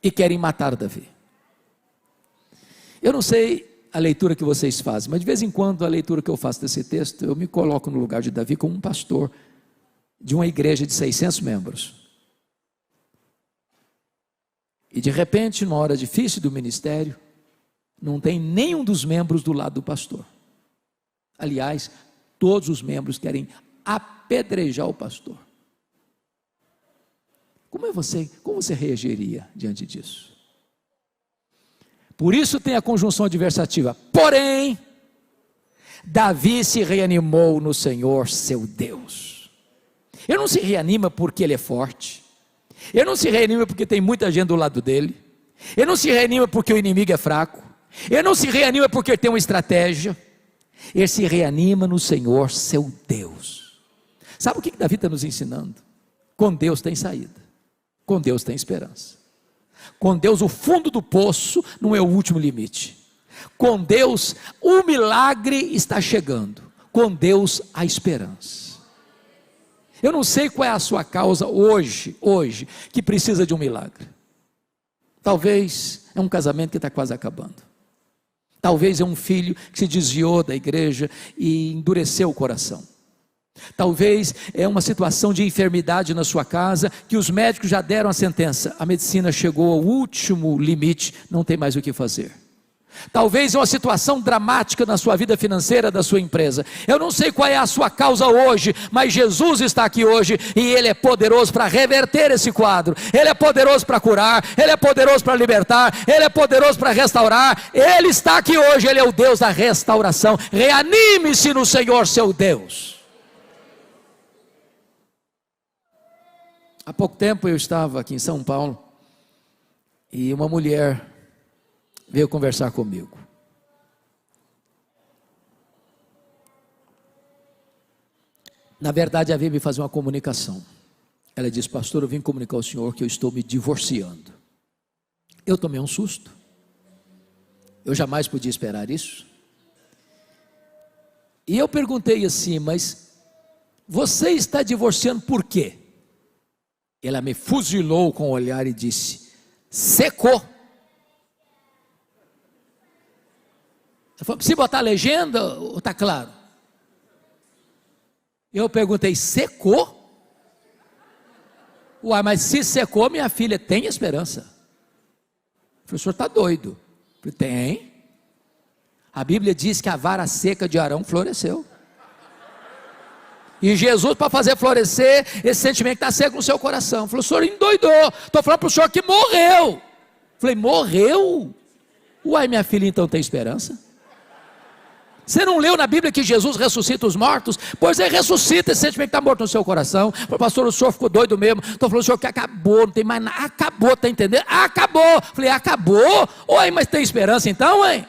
e querem matar Davi. Eu não sei a leitura que vocês fazem, mas de vez em quando a leitura que eu faço desse texto, eu me coloco no lugar de Davi como um pastor de uma igreja de 600 membros. E de repente, numa hora difícil do ministério, não tem nenhum dos membros do lado do pastor. Aliás, todos os membros querem apedrejar o pastor. Como você reagiria diante disso? Por isso tem a conjunção adversativa. Porém, Davi se reanimou no Senhor, seu Deus. Ele não se reanima porque ele é forte. Ele não se reanima porque tem muita gente do lado dele. Ele não se reanima porque o inimigo é fraco. Ele não se reanima porque tem uma estratégia. Ele se reanima no Senhor, seu Deus. Sabe o que Davi está nos ensinando? Com Deus tem saída. Com Deus tem esperança. Com Deus o fundo do poço não é o último limite. Com Deus o milagre está chegando. Com Deus a esperança. Eu não sei qual é a sua causa hoje, que precisa de um milagre. Talvez é um casamento que está quase acabando. Talvez é um filho que se desviou da igreja e endureceu o coração. Talvez é uma situação de enfermidade na sua casa, que os médicos já deram a sentença, a medicina chegou ao último limite, não tem mais o que fazer. Talvez é uma situação dramática na sua vida financeira da sua empresa. Eu não sei qual é a sua causa hoje, mas Jesus está aqui hoje e Ele é poderoso para reverter esse quadro. Ele é poderoso para curar, Ele é poderoso para libertar, Ele é poderoso para restaurar. Ele está aqui hoje, Ele é o Deus da restauração. Reanime-se no Senhor, seu Deus. Há pouco tempo eu estava aqui em São Paulo e uma mulher veio conversar comigo. Na verdade, ela veio me fazer uma comunicação. Ela disse: pastor, eu vim comunicar ao senhor que eu estou me divorciando. Eu tomei um susto. Eu jamais podia esperar isso. E eu perguntei assim: mas você está divorciando por quê? Ela me fuzilou com o olhar e disse: secou. Eu falei: precisa botar a legenda ou está claro? Eu perguntei: secou? Uai, mas se secou, minha filha, tem esperança. Eu falei: o senhor está doido? Eu falei: tem. A Bíblia diz que a vara seca de Arão floresceu. E Jesus, para fazer florescer esse sentimento que está seco no seu coração, falou: o senhor endoidou, estou falando para o senhor que morreu. Falei: morreu? Uai, minha filha, então tem esperança? Você não leu na Bíblia que Jesus ressuscita os mortos? Pois Ele ressuscita esse sentimento que está morto no seu coração. Falei: pastor, o senhor ficou doido mesmo. Estou falando: o senhor que acabou, não tem mais nada. Acabou, está entendendo? Acabou. Falei: acabou? Uai, mas tem esperança então, hein?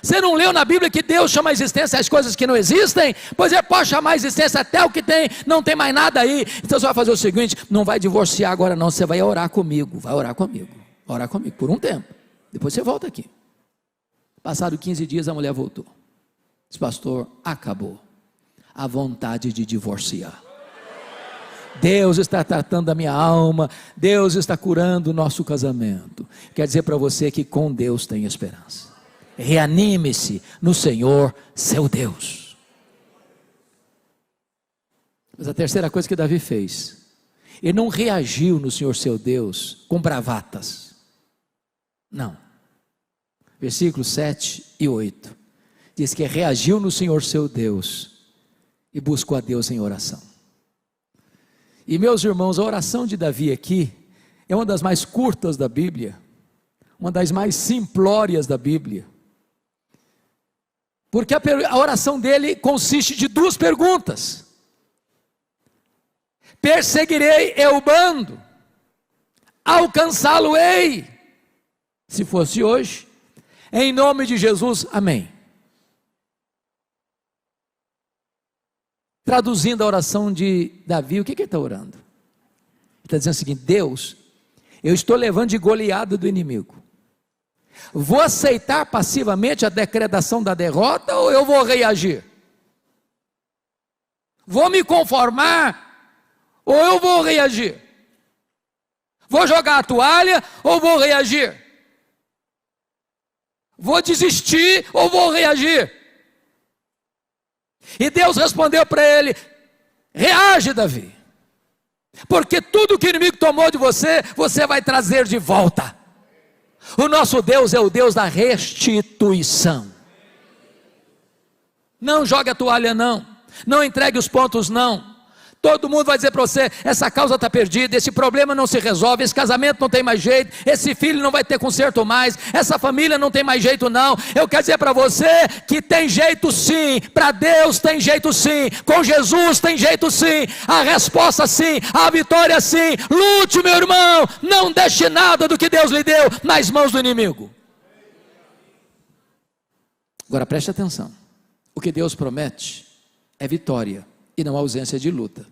Você não leu na Bíblia que Deus chama a existência as coisas que não existem? Pois Ele pode chamar a existência até o que tem, não tem mais nada aí. Então você vai fazer o seguinte: não vai divorciar agora não, você vai orar comigo. Vai orar comigo por um tempo. Depois você volta aqui. Passado 15 dias a mulher voltou. Disse: pastor, acabou a vontade de divorciar. Deus está tratando da minha alma, Deus está curando o nosso casamento. Quer dizer para você que com Deus tem esperança. Reanime-se no Senhor, seu Deus. Mas a terceira coisa que Davi fez, ele não reagiu no Senhor, seu Deus, com bravatas. Não. Versículos 7 e 8. Diz que reagiu no Senhor, seu Deus, e buscou a Deus em oração. E meus irmãos, a oração de Davi aqui é uma das mais curtas da Bíblia, uma das mais simplórias da Bíblia. Porque a oração dele consiste de duas perguntas: perseguirei eu bando, alcançá-lo-ei, se fosse hoje, em nome de Jesus, amém. Traduzindo a oração de Davi, o que ele está orando? Ele está dizendo o seguinte: Deus, eu estou levando de goleada do inimigo. Vou aceitar passivamente a decretação da derrota ou eu vou reagir? Vou me conformar ou eu vou reagir? Vou jogar a toalha ou vou reagir? Vou desistir ou vou reagir? E Deus respondeu para ele: reage, Davi, porque tudo que o inimigo tomou de você, você vai trazer de volta. O nosso Deus é o Deus da restituição. Não jogue a toalha, não entregue os pontos, não. Todo mundo vai dizer para você: essa causa está perdida, esse problema não se resolve, esse casamento não tem mais jeito, esse filho não vai ter conserto mais, essa família não tem mais jeito não. Eu quero dizer para você que tem jeito sim, para Deus tem jeito sim, com Jesus tem jeito sim, a resposta sim, a vitória sim. Lute, meu irmão, não deixe nada do que Deus lhe deu nas mãos do inimigo. Agora preste atenção, o que Deus promete é vitória e não ausência de luta.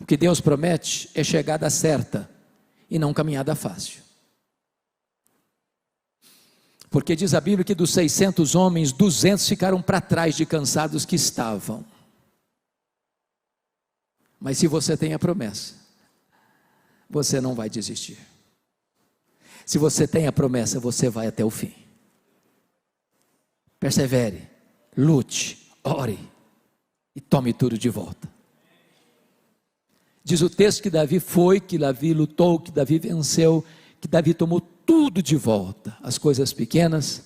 O que Deus promete é chegada certa e não caminhada fácil. Porque diz a Bíblia que dos 600 homens, 200 ficaram para trás de cansados que estavam. Mas se você tem a promessa, você não vai desistir. Se você tem a promessa, você vai até o fim. Persevere, lute, ore e tome tudo de volta. Diz o texto que Davi foi, que Davi lutou, que Davi venceu, que Davi tomou tudo de volta. As coisas pequenas,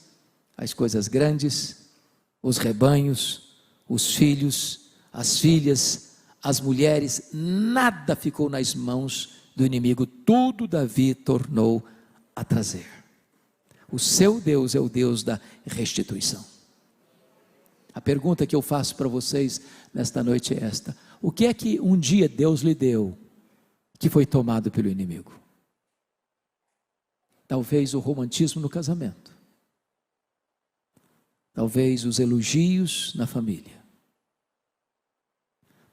as coisas grandes, os rebanhos, os filhos, as filhas, as mulheres, nada ficou nas mãos do inimigo, tudo Davi tornou a trazer. O seu Deus é o Deus da restituição. A pergunta que eu faço para vocês nesta noite é esta: o que é que um dia Deus lhe deu que foi tomado pelo inimigo? Talvez o romantismo no casamento, talvez os elogios na família,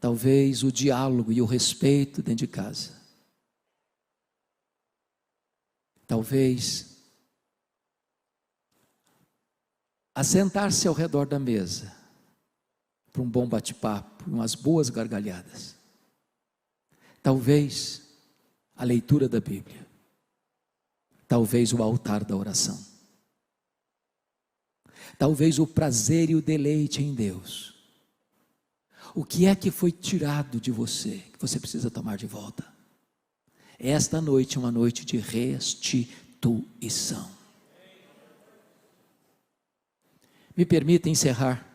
talvez o diálogo e o respeito dentro de casa, talvez assentar-se ao redor da mesa para um bom bate-papo, umas boas gargalhadas. Talvez a leitura da Bíblia, talvez o altar da oração, talvez o prazer e o deleite em Deus. O que é que foi tirado de você, que você precisa tomar de volta? Esta noite é uma noite de restituição. Me permita encerrar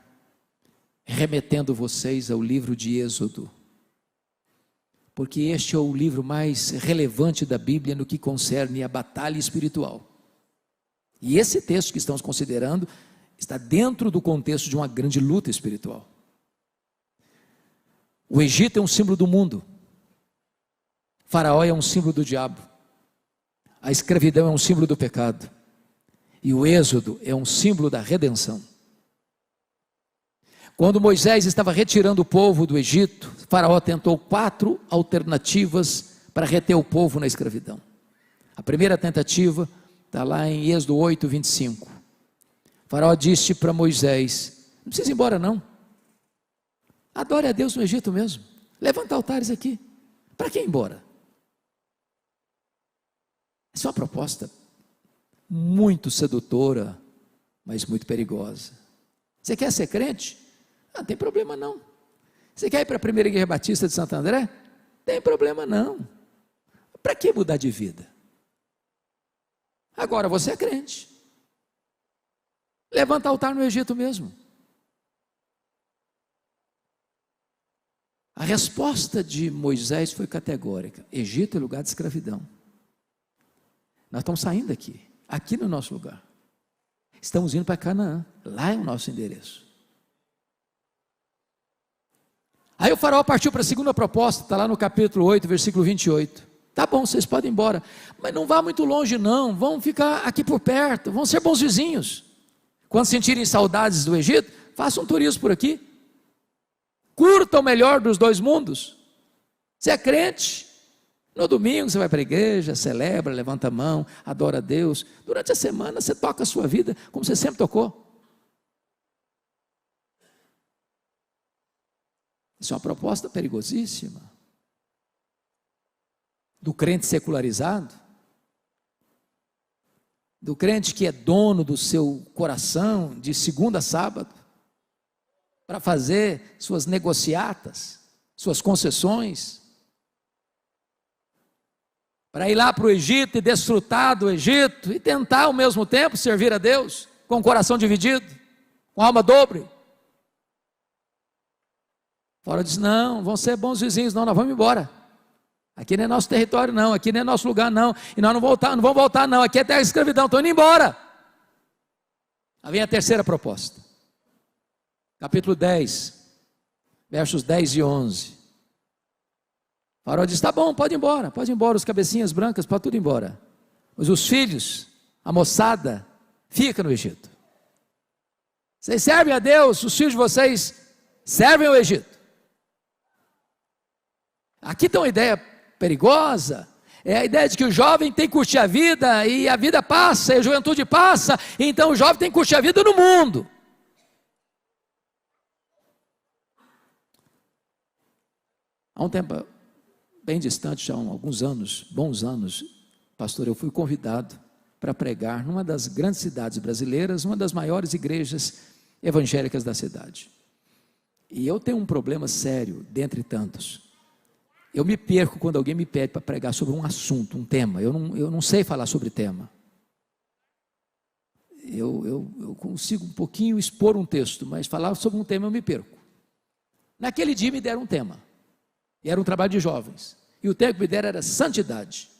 remetendo vocês ao livro de Êxodo, porque este é o livro mais relevante da Bíblia no que concerne a batalha espiritual. E esse texto que estamos considerando está dentro do contexto de uma grande luta espiritual. O Egito é um símbolo do mundo, Faraó é um símbolo do diabo, a escravidão é um símbolo do pecado, e o Êxodo é um símbolo da redenção. Quando Moisés estava retirando o povo do Egito, Faraó tentou 4 alternativas para reter o povo na escravidão. A primeira tentativa está lá em Êxodo 8, 25. Faraó disse para Moisés: não precisa ir embora não, adore a Deus no Egito mesmo, levanta altares aqui, para que ir embora? Essa é uma proposta muito sedutora, mas muito perigosa. Você quer ser crente? Não tem problema não. Você quer ir para a primeira igreja batista de Santo André? Tem problema não. Para que mudar de vida? Agora você é crente, levanta altar no Egito mesmo. A resposta de Moisés foi categórica: Egito é lugar de escravidão. Nós estamos saindo aqui no nosso lugar, estamos indo para Canaã, lá é o nosso endereço. Aí o faraó partiu para a segunda proposta, está lá no capítulo 8, versículo 28. Tá bom, vocês podem ir embora, mas não vá muito longe não, vão ficar aqui por perto, vão ser bons vizinhos. Quando sentirem saudades do Egito, façam um turismo por aqui, curta o melhor dos dois mundos. Você é crente, no domingo você vai para a igreja, celebra, levanta a mão, adora a Deus. Durante a semana você toca a sua vida como você sempre tocou. Isso é uma proposta perigosíssima. Do crente secularizado, do crente que é dono do seu coração de segunda a sábado, para fazer suas negociatas, suas concessões, para ir lá para o Egito e desfrutar do Egito e tentar ao mesmo tempo servir a Deus com o coração dividido, com alma dobre. Fora diz: não, vão ser bons vizinhos, não, nós vamos embora. Aqui não é nosso território não, aqui não é nosso lugar não, e nós não vamos voltar não, aqui é terra de escravidão, estou indo embora. Aí vem a terceira proposta, capítulo 10, versos 10 e 11. O faraó diz: tá bom, pode ir embora, os cabecinhas brancas, pode tudo ir embora. Mas os filhos, a moçada, fica no Egito. Vocês servem a Deus, os filhos de vocês servem ao Egito. Aqui tem uma ideia perigosa, é a ideia de que o jovem tem que curtir a vida, e a vida passa, e a juventude passa, então o jovem tem que curtir a vida no mundo. Há um tempo bem distante, já há alguns anos, bons anos, pastor, eu fui convidado para pregar numa das grandes cidades brasileiras, uma das maiores igrejas evangélicas da cidade. E eu tenho um problema sério, dentre tantos. Eu me perco quando alguém me pede para pregar sobre um assunto, um tema. Eu não sei falar sobre tema. Eu consigo um pouquinho expor um texto, mas falar sobre um tema eu me perco. Naquele dia me deram um tema. E era um trabalho de jovens. E o tema que me deram era santidade.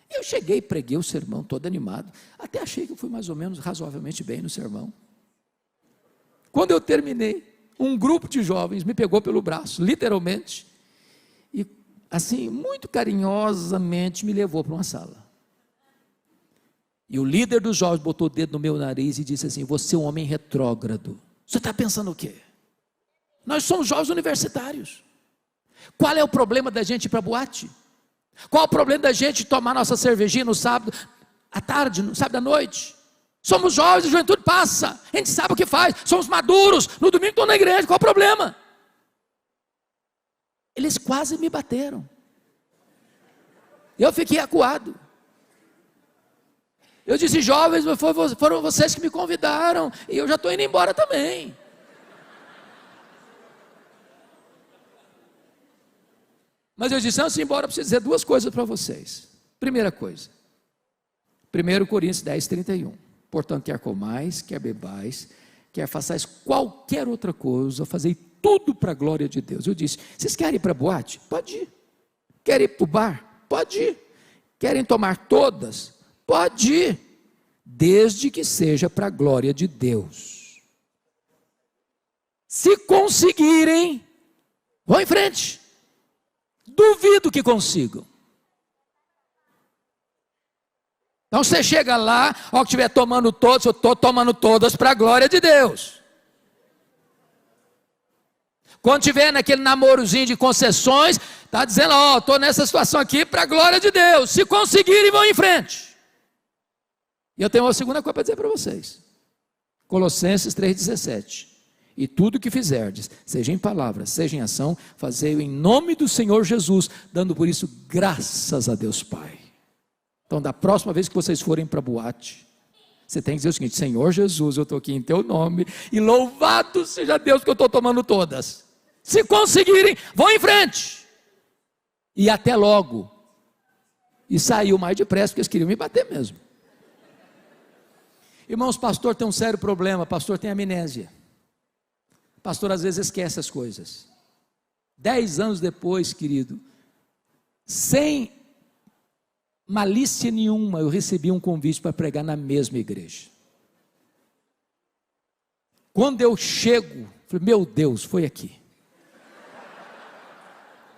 Eu cheguei e preguei o sermão todo animado. Até achei que eu fui mais ou menos razoavelmente bem no sermão. Quando eu terminei, um grupo de jovens me pegou pelo braço, literalmente, e assim, muito carinhosamente me levou para uma sala. E o líder dos jovens botou o dedo no meu nariz e disse assim: você é um homem retrógrado. Você está pensando o quê? Nós somos jovens universitários. Qual é o problema da gente ir para a boate? Qual é o problema da gente tomar nossa cervejinha no sábado à tarde, no sábado à noite? Somos jovens, a juventude passa, a gente sabe o que faz, somos maduros, no domingo estou na igreja, qual é o problema? Eles quase me bateram. Eu fiquei acuado. Eu disse: jovens, foram vocês que me convidaram, e eu já estou indo embora também. Mas eu disse: antes de ir embora, eu preciso dizer duas coisas para vocês. Primeira coisa, 1 Coríntios 10, 31. Portanto, quer comais, quer bebais, quer façais qualquer outra coisa, fazei tudo para a glória de Deus. Eu disse: vocês querem ir para a boate? Pode ir. Querem ir para o bar? Pode ir. Querem tomar todas? Pode ir. Desde que seja para a glória de Deus. Se conseguirem, vão em frente. Duvido que consigam. Então você chega lá, ao que estiver tomando todas, eu estou tomando todas para a glória de Deus. Quando estiver naquele namorozinho de concessões, está dizendo: ó, estou nessa situação aqui para a glória de Deus. Se conseguirem, vão em frente. E eu tenho uma segunda coisa para dizer para vocês. Colossenses 3,17. E tudo que fizerdes, seja em palavra, seja em ação, fazei-o em nome do Senhor Jesus, dando por isso graças a Deus Pai. Então, da próxima vez que vocês forem para a boate, você tem que dizer o seguinte: Senhor Jesus, eu estou aqui em teu nome, e louvado seja Deus que eu estou tomando todas. Se conseguirem, vão em frente. E até logo. E saiu mais depressa, porque eles queriam me bater mesmo. Irmãos, pastor tem um sério problema, pastor tem amnésia. Pastor às vezes esquece as coisas. 10 anos depois, querido, sem malícia nenhuma, eu recebi um convite para pregar na mesma igreja. Quando eu chego, falei: meu Deus, foi aqui.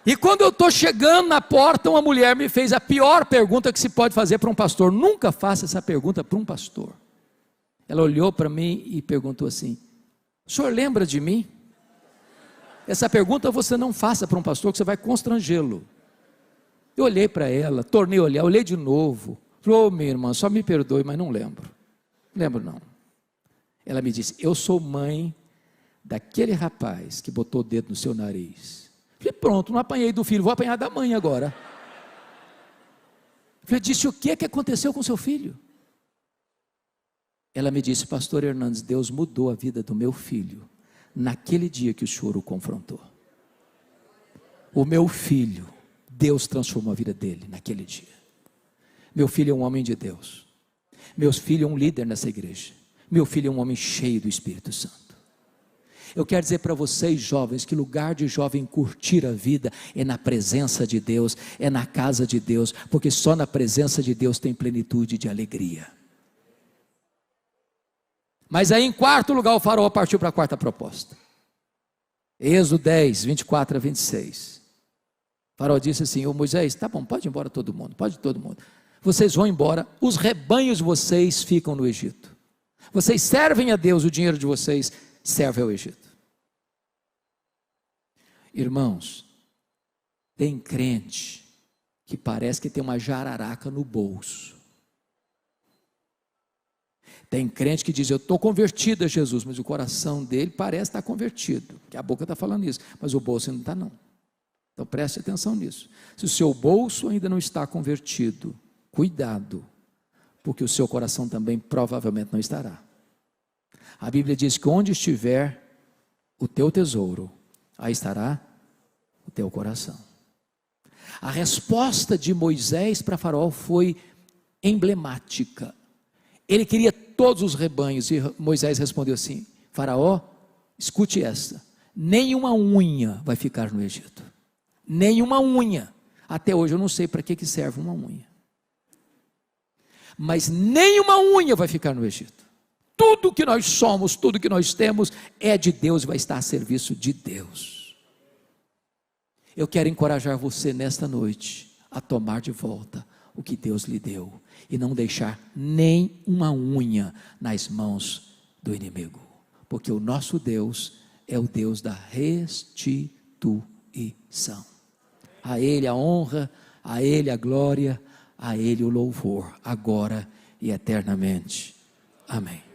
E quando eu estou chegando na porta, uma mulher me fez a pior pergunta que se pode fazer para um pastor. Nunca faça essa pergunta para um pastor. Ela olhou para mim e perguntou assim: o senhor lembra de mim? Essa pergunta você não faça para um pastor, que você vai constrangê-lo. Eu olhei para ela, tornei a olhar, olhei de novo. Falei: ô minha irmã, só me perdoe, mas não lembro. Não lembro não. Ela me disse: eu sou mãe daquele rapaz que botou o dedo no seu nariz. Falei, pronto, não apanhei do filho, vou apanhar da mãe agora. Eu disse, o que aconteceu com seu filho? Ela me disse, pastor Hernandes, Deus mudou a vida do meu filho, naquele dia que o senhor o confrontou. O meu filho, Deus transformou a vida dele naquele dia. Meu filho é um homem de Deus. Meu filho é um líder nessa igreja. Meu filho é um homem cheio do Espírito Santo. Eu quero dizer para vocês, jovens, que lugar de jovem curtir a vida é na presença de Deus, é na casa de Deus, porque só na presença de Deus tem plenitude de alegria. Mas aí, em quarto lugar, o faraó partiu para a quarta proposta. Êxodo 10, 24 a 26. O faraó disse assim, ô Moisés, tá bom, pode ir embora todo mundo, pode todo mundo. Vocês vão embora, os rebanhos de vocês ficam no Egito. Vocês servem a Deus, o dinheiro de vocês serve ao Egito. Irmãos, tem crente que parece que tem uma jararaca no bolso. Tem crente que diz, eu estou convertido a Jesus, mas o coração dele parece estar convertido, que a boca está falando isso, mas o bolso ainda não está não. Então preste atenção nisso. Se o seu bolso ainda não está convertido, cuidado, porque o seu coração também provavelmente não estará. A Bíblia diz que onde estiver o teu tesouro, aí estará o teu coração. A resposta de Moisés para Faraó foi emblemática. Ele queria todos os rebanhos e Moisés respondeu assim, Faraó, escute esta, nenhuma unha vai ficar no Egito. Nenhuma unha. Até hoje eu não sei para que serve uma unha. Mas nenhuma unha vai ficar no Egito. Tudo que nós somos, tudo que nós temos é de Deus e vai estar a serviço de Deus. Eu quero encorajar você nesta noite a tomar de volta o que Deus lhe deu e não deixar nem uma unha nas mãos do inimigo, porque o nosso Deus é o Deus da restituição. A Ele a honra, a Ele a glória, a Ele o louvor, agora e eternamente. Amém.